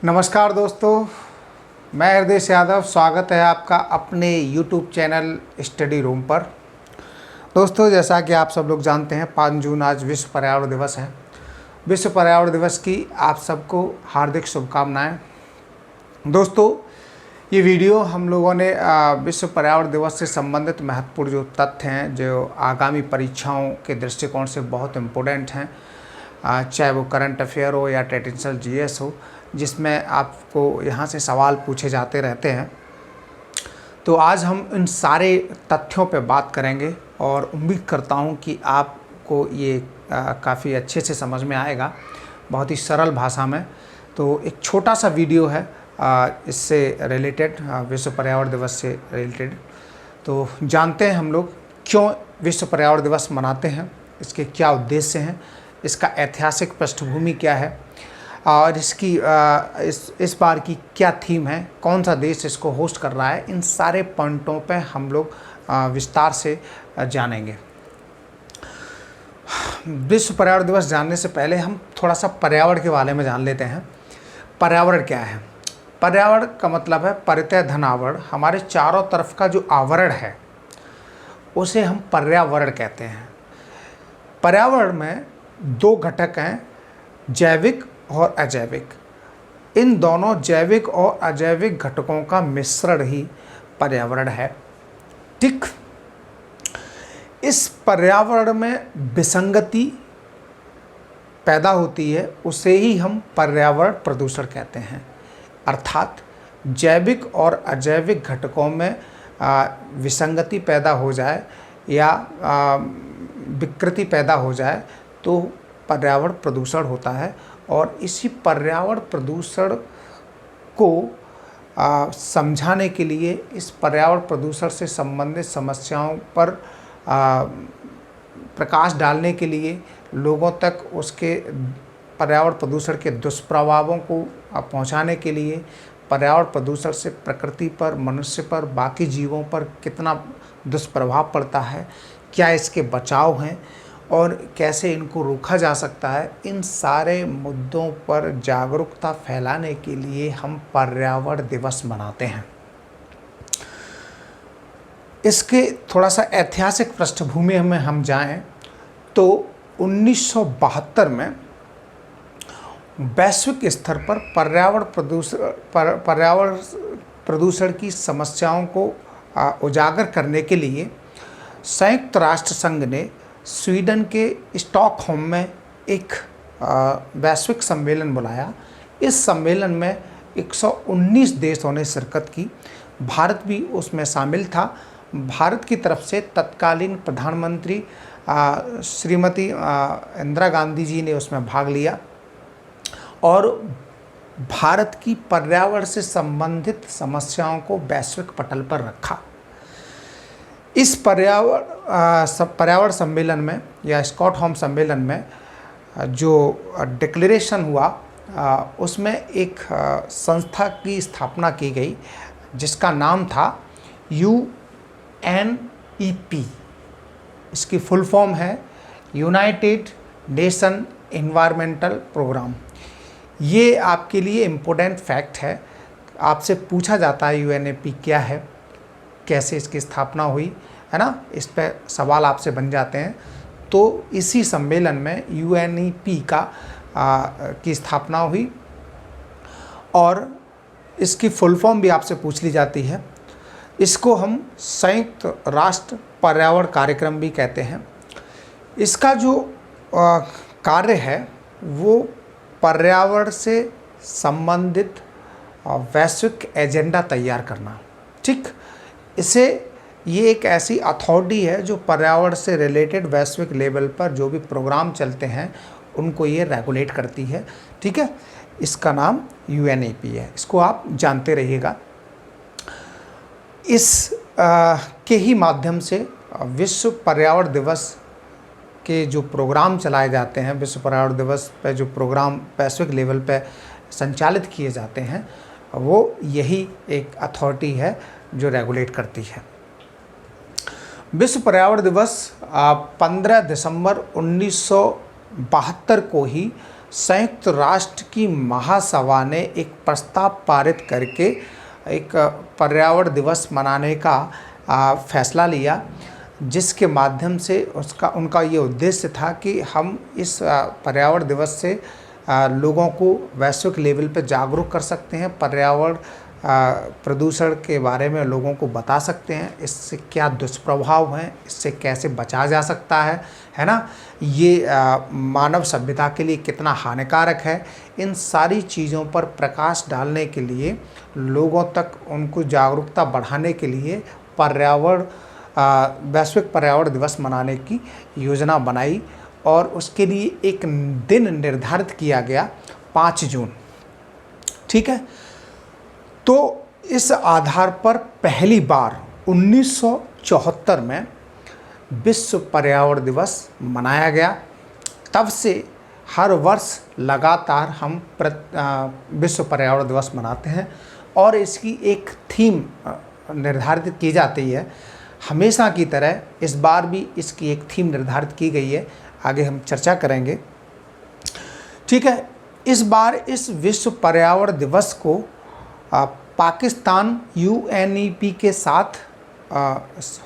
नमस्कार दोस्तों, मैं हृदय यादव। स्वागत है आपका अपने YouTube चैनल स्टडी रूम पर। दोस्तों, जैसा कि आप सब लोग जानते हैं, 5 जून आज विश्व पर्यावरण दिवस है। विश्व पर्यावरण दिवस की आप सबको हार्दिक शुभकामनाएं। दोस्तों, ये वीडियो हम लोगों ने विश्व पर्यावरण दिवस से संबंधित महत्वपूर्ण जो तथ्य हैं, जो आगामी परीक्षाओं के दृष्टिकोण से बहुत इम्पोर्टेंट हैं, चाहे वो करंट अफेयर हो या ट्रेडिशनल जीएस हो, जिसमें आपको यहाँ से सवाल पूछे जाते रहते हैं। तो आज हम इन सारे तथ्यों पे बात करेंगे और उम्मीद करता हूँ कि आपको ये काफ़ी अच्छे से समझ में आएगा, बहुत ही सरल भाषा में। तो एक छोटा सा वीडियो है इससे रिलेटेड, विश्व पर्यावरण दिवस से रिलेटेड। तो जानते हैं हम लोग क्यों विश्व पर्यावरण दिवस मनाते हैं, इसके क्या उद्देश्य हैं, इसका ऐतिहासिक पृष्ठभूमि क्या है और इसकी इस बार की क्या थीम है, कौन सा देश इसको होस्ट कर रहा है। इन सारे पॉइंटों पे हम लोग विस्तार से जानेंगे। विश्व पर्यावरण दिवस जानने से पहले हम थोड़ा सा पर्यावरण के बारे में जान लेते हैं। पर्यावरण क्या है? पर्यावरण का मतलब है परितः धन आवरण। हमारे चारों तरफ का जो आवरण है उसे हम पर्यावरण कहते हैं। पर्यावरण में 2 घटक हैं, जैविक और अजैविक। इन दोनों जैविक और अजैविक घटकों का मिश्रण ही पर्यावरण है। ठीक, इस पर्यावरण में विसंगति पैदा होती है, उसे ही हम पर्यावरण प्रदूषण कहते हैं। अर्थात जैविक और अजैविक घटकों में विसंगति पैदा हो जाए या विकृति पैदा हो जाए तो पर्यावरण प्रदूषण होता है। और इसी पर्यावरण प्रदूषण को समझाने के लिए, इस पर्यावरण प्रदूषण से संबंधित समस्याओं पर प्रकाश डालने के लिए, लोगों तक उसके पर्यावरण प्रदूषण के दुष्प्रभावों को पहुंचाने के लिए, पर्यावरण प्रदूषण से प्रकृति पर, मनुष्य पर, बाकी जीवों पर कितना दुष्प्रभाव पड़ता है, क्या इसके बचाव हैं और कैसे इनको रोका जा सकता है, इन सारे मुद्दों पर जागरूकता फैलाने के लिए हम पर्यावरण दिवस मनाते हैं। इसके थोड़ा सा ऐतिहासिक पृष्ठभूमि में हम जाएं तो 1972 में वैश्विक स्तर पर पर्यावरण प्रदूषण की समस्याओं को उजागर करने के लिए संयुक्त राष्ट्र संघ ने स्वीडन के स्टॉकहोम में एक वैश्विक सम्मेलन बुलाया। इस सम्मेलन में 119 देशों ने शिरकत की। भारत भी उसमें शामिल था। भारत की तरफ से तत्कालीन प्रधानमंत्री श्रीमती इंदिरा गांधी जी ने उसमें भाग लिया और भारत की पर्यावरण से संबंधित समस्याओं को वैश्विक पटल पर रखा। इस पर्यावरण सम्मेलन में या स्टॉकहोम सम्मेलन में जो डिक्लेरेशन हुआ, उसमें एक संस्था की स्थापना की गई जिसका नाम था UNEP। इसकी फुल फॉर्म है यूनाइटेड नेशन एनवायरमेंटल प्रोग्राम। ये आपके लिए इम्पोर्टेंट फैक्ट है। आपसे पूछा जाता है UNEP क्या है, कैसे इसकी स्थापना हुई, है ना, इस पे सवाल आपसे बन जाते हैं। तो इसी सम्मेलन में UNEP की स्थापना हुई और इसकी फुल फॉर्म भी आपसे पूछ ली जाती है। इसको हम संयुक्त राष्ट्र पर्यावरण कार्यक्रम भी कहते हैं। इसका जो कार्य है वो पर्यावरण से संबंधित वैश्विक एजेंडा तैयार करना। ठीक, ये एक ऐसी अथॉरिटी है जो पर्यावरण से रिलेटेड वैश्विक लेवल पर जो भी प्रोग्राम चलते हैं उनको ये रेगुलेट करती है। ठीक है, इसका नाम UNEP है। इसको आप जानते रहिएगा। इस के ही माध्यम से विश्व पर्यावरण दिवस के जो प्रोग्राम चलाए जाते हैं, विश्व पर्यावरण दिवस पे जो प्रोग्राम वैश्विक लेवल पे संचालित किए जाते हैं, वो यही एक अथॉरिटी है जो रेगुलेट करती है। विश्व पर्यावरण दिवस 15 दिसंबर 1972 को ही संयुक्त राष्ट्र की महासभा ने एक प्रस्ताव पारित करके एक पर्यावरण दिवस मनाने का फैसला लिया, जिसके माध्यम से उनका ये उद्देश्य था कि हम इस पर्यावरण दिवस से लोगों को वैश्विक लेवल पर जागरूक कर सकते हैं, पर्यावरण प्रदूषण के बारे में लोगों को बता सकते हैं, इससे क्या दुष्प्रभाव हैं, इससे कैसे बचा जा सकता है ना, ये मानव सभ्यता के लिए कितना हानिकारक है। इन सारी चीज़ों पर प्रकाश डालने के लिए, लोगों तक उनको जागरूकता बढ़ाने के लिए वैश्विक पर्यावरण दिवस मनाने की योजना बनाई और उसके लिए एक दिन निर्धारित किया गया 5 जून। ठीक है, तो इस आधार पर पहली बार 1974 में विश्व पर्यावरण दिवस मनाया गया। तब से हर वर्ष लगातार हम विश्व पर्यावरण दिवस मनाते हैं और इसकी एक थीम निर्धारित की जाती है। हमेशा की तरह इस बार भी इसकी एक थीम निर्धारित की गई है, आगे हम चर्चा करेंगे। ठीक है, इस बार इस विश्व पर्यावरण दिवस को पाकिस्तान UNEP के साथ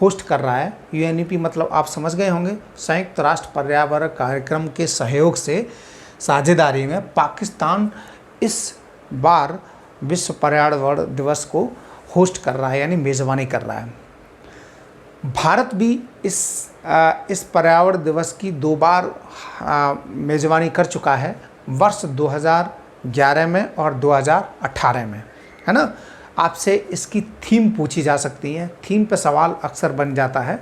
होस्ट कर रहा है। UNEP मतलब आप समझ गए होंगे, संयुक्त राष्ट्र पर्यावरण कार्यक्रम के सहयोग से साझेदारी में पाकिस्तान इस बार विश्व पर्यावरण दिवस को होस्ट कर रहा है, यानी मेज़बानी कर रहा है। भारत भी इस पर्यावरण दिवस की 2 बार मेज़बानी कर चुका है, वर्ष 2011 में और 2018 में, है ना। आपसे इसकी थीम पूछी जा सकती है, थीम पे सवाल अक्सर बन जाता है।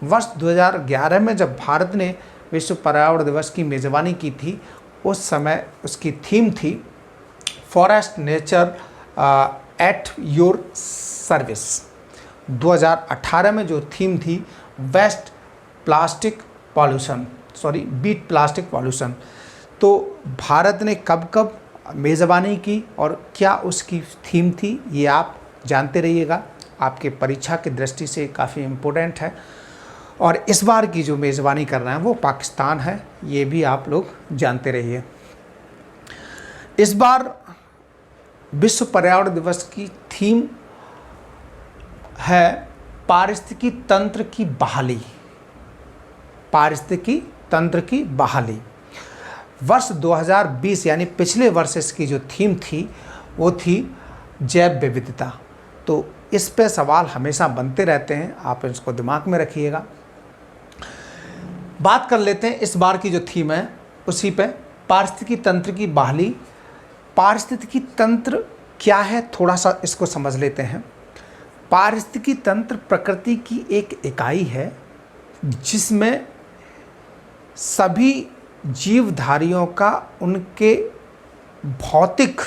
वर्ष 2011 में जब भारत ने विश्व पर्यावरण दिवस की मेज़बानी की थी, उस समय उसकी थीम थी forest nature at your service. 2018 में जो थीम थी बीट प्लास्टिक पॉल्यूशन। तो भारत ने कब कब मेज़बानी की और क्या उसकी थीम थी, ये आप जानते रहिएगा, आपके परीक्षा की दृष्टि से काफ़ी इम्पोर्टेंट है। और इस बार की जो मेज़बानी कर रहे हैं वो पाकिस्तान है, ये भी आप लोग जानते रहिए। इस बार विश्व पर्यावरण दिवस की थीम है पारिस्थितिकी तंत्र की बहाली। पारिस्थितिकी तंत्र की बहाली। वर्ष 2020 यानी पिछले वर्ष इसकी जो थीम थी वो थी जैव विविधता। तो इस पे सवाल हमेशा बनते रहते हैं, आप इसको दिमाग में रखिएगा। बात कर लेते हैं इस बार की जो थीम है उसी पे, पारिस्थितिकी तंत्र की बहाली। पारिस्थितिकी तंत्र क्या है, थोड़ा सा इसको समझ लेते हैं। पारिस्थितिकी तंत्र प्रकृति की एक इकाई है जिसमें सभी जीवधारियों का उनके भौतिक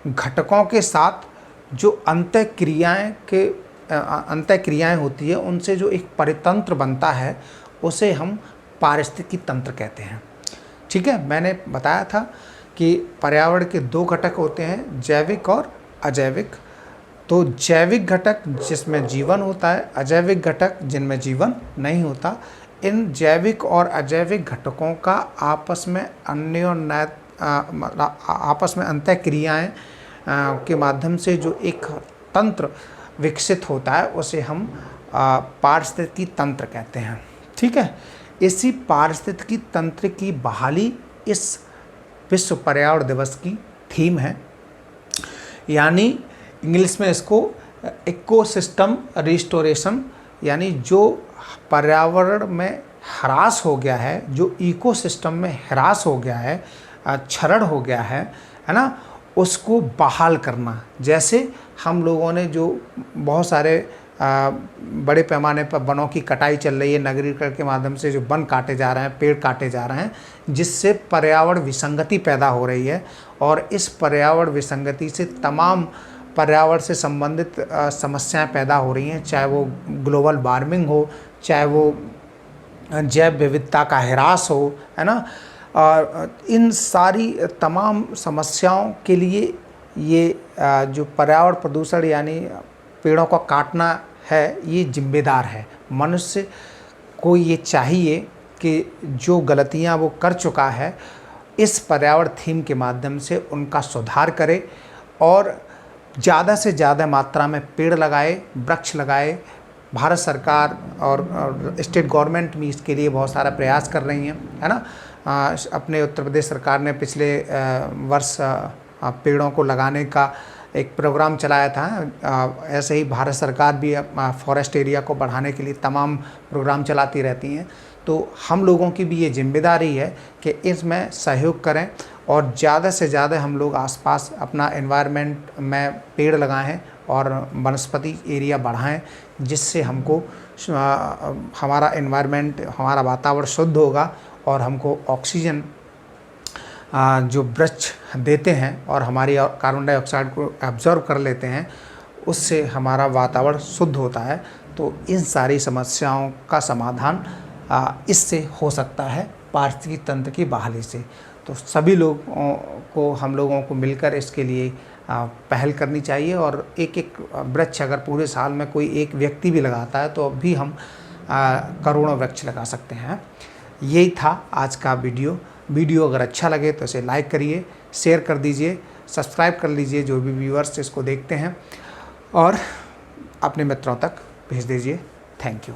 घटकों के साथ जो अंतःक्रियाएं होती है, उनसे जो एक परितंत्र बनता है उसे हम पारिस्थितिकी तंत्र कहते हैं। ठीक है, मैंने बताया था कि पर्यावरण के 2 घटक होते हैं, जैविक और अजैविक। तो जैविक घटक जिसमें जीवन होता है, अजैविक घटक जिनमें जीवन नहीं होता। इन जैविक और अजैविक घटकों का आपस में अंतःक्रियाएं के माध्यम से जो एक तंत्र विकसित होता है उसे हम पारिस्थितिकी तंत्र कहते हैं। ठीक है, इसी पारिस्थितिकी तंत्र की बहाली इस विश्व पर्यावरण दिवस की थीम है, यानी इंग्लिश में इसको इकोसिस्टम रिस्टोरेशन, यानी जो पर्यावरण में ह्रास हो गया है, जो इकोसिस्टम में ह्रास हो गया है, क्षरण हो गया है ना, उसको बहाल करना। जैसे हम लोगों ने जो बहुत सारे बड़े पैमाने पर वनों की कटाई चल रही है, नगरीकरण के माध्यम से जो वन काटे जा रहे हैं, पेड़ काटे जा रहे हैं, जिससे पर्यावरण विसंगति पैदा हो रही है। और इस पर्यावरण विसंगति से तमाम पर्यावरण से संबंधित समस्याएं पैदा हो रही हैं, चाहे वो ग्लोबल वार्मिंग हो, चाहे वो जैव विविधता का ह्रास हो, है ना। और इन सारी तमाम समस्याओं के लिए ये जो पर्यावरण प्रदूषण यानी पेड़ों का काटना है, ये जिम्मेदार है। मनुष्य को ये चाहिए कि जो गलतियां वो कर चुका है इस पर्यावरण थीम के माध्यम से उनका सुधार करें और ज़्यादा से ज़्यादा मात्रा में पेड़ लगाए, वृक्ष लगाए। भारत सरकार और स्टेट गवर्नमेंट भी इसके लिए बहुत सारा प्रयास कर रही हैं, है ना। अपने उत्तर प्रदेश सरकार ने पिछले वर्ष पेड़ों को लगाने का एक प्रोग्राम चलाया था। ऐसे ही भारत सरकार भी फॉरेस्ट एरिया को बढ़ाने के लिए तमाम प्रोग्राम चलाती रहती हैं। तो हम लोगों की भी ये जिम्मेदारी है कि इसमें सहयोग करें और ज़्यादा से ज़्यादा हम लोग आसपास अपना एनवायरनमेंट में पेड़ लगाएं और वनस्पति एरिया बढ़ाएं, जिससे हमको हमारा एनवायरनमेंट, हमारा वातावरण शुद्ध होगा और हमको ऑक्सीजन जो वृक्ष देते हैं और हमारी कार्बन डाइऑक्साइड को एब्जॉर्ब कर लेते हैं, उससे हमारा वातावरण शुद्ध होता है। तो इन सारी समस्याओं का समाधान इससे हो सकता है, पारिस्थितिकी तंत्र की बहाली से। तो सभी लोगों को, हम लोगों को मिलकर इसके लिए पहल करनी चाहिए और एक एक वृक्ष अगर पूरे साल में कोई एक व्यक्ति भी लगाता है तो भी हम करोड़ों वृक्ष लगा सकते हैं। यही था आज का वीडियो अगर अच्छा लगे तो इसे लाइक करिए, शेयर कर दीजिए, सब्सक्राइब कर लीजिए जो भी व्यूअर्स इसको देखते हैं, और अपने मित्रों तक भेज दीजिए। Thank you.